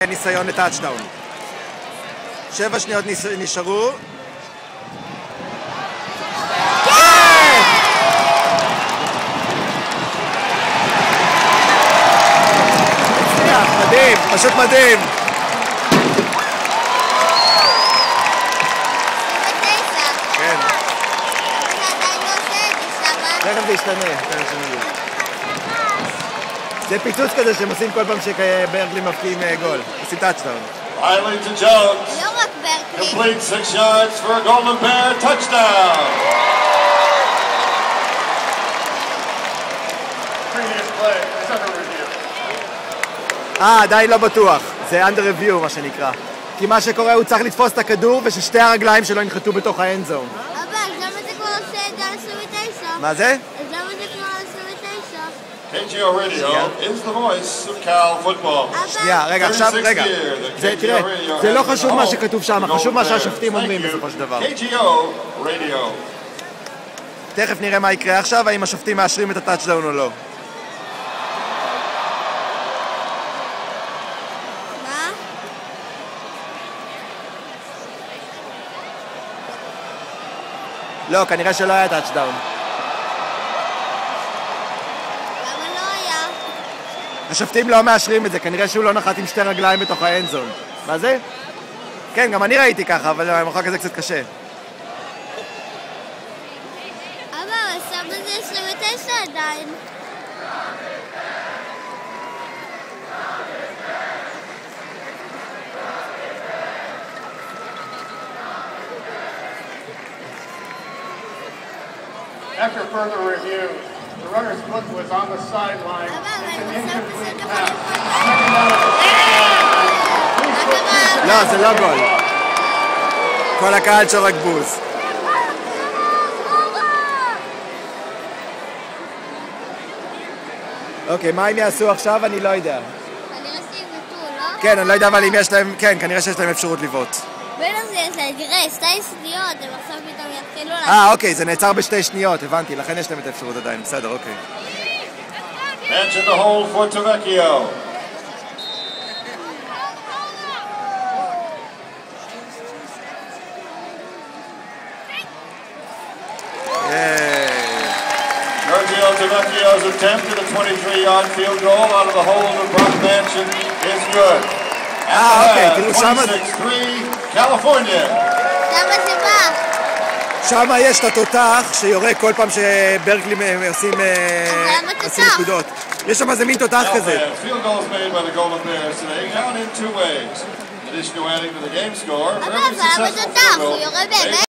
ניסיון לטאצ'דאון. 7 שניות נשארו. מדהים, פשוט מדהים. כן. תכף זה ישתנה. זה פיצוץ כזה שהם עושים כל פעם שברקלי מפקיעים גול. עושים טאצ'דאון. Riley to Jones. Complete 6 yards for a Golden Bear touchdown. Previous play, it's under review. עדיין לא בטוח. זה under review מה שנקרא. כי מה שקורה הוא צריך לתפוס את הכדור וששתי הרגליים שלו ינחתו בתוך האנד זון. אבל למה זה כבר עושה את זה על 29? מה זה? אז למה זה כבר על 29? KGO Radio is the voice of Cal football. שנייה, רגע, עכשיו, רגע. תראה, זה לא חשוב מה שכתוב שם, חשוב מה שהשופטים אומרים בסופו של דבר. KGO Radio. תכף נראה מה יקרה עכשיו, האם השופטים מאשרים את הטאצ'דאון או לא. מה? לא, כנראה שלא היה טאצ'דאון. למה לא היה? השופטים לא מאשרים את זה, כנראה שהוא לא נחת עם שתי רגליים בתוך האנד זון. מה זה? כן, גם אני ראיתי ככה, אבל המרחק הזה קצת קשה. אבל שם בזה 29 עדיין. After further review, the runner's foot was on the sideline. It's an incomplete pass. לא, זה לא גול. כל הקהל שורק בוז. אוקיי, מה הם יעשו עכשיו? אני לא יודע. כנראה שיבטו, לא? כן, אני לא יודע, אבל אם יש להם... כן, כנראה שיש להם אפשרות לבעוט. בטח זה יעשה, תראה, 2 שניות, הם עכשיו פתאום יתחילו לה... אוקיי, זה נעצר ב2 שניות, הבנתי, לכן יש להם את האפשרות עדיין, בסדר, אוקיי. Mention the hold for Tavecchio. Giorgio Tavecchio's attempt at a 23-yard field goal out of the hold of Brock Mansion is good. אוקיי, תראו שמה... 26-3, California. למה זה בא? שם יש את התותח שיורה כל פעם שברקלי עושים נקודות. יש שם איזה מין תותח כזה. Field goals made by the Golden Bears today count in 2 ways. In addition to adding to the game score, for every אבל למה successful תותח? field הוא goal, יורה באמת?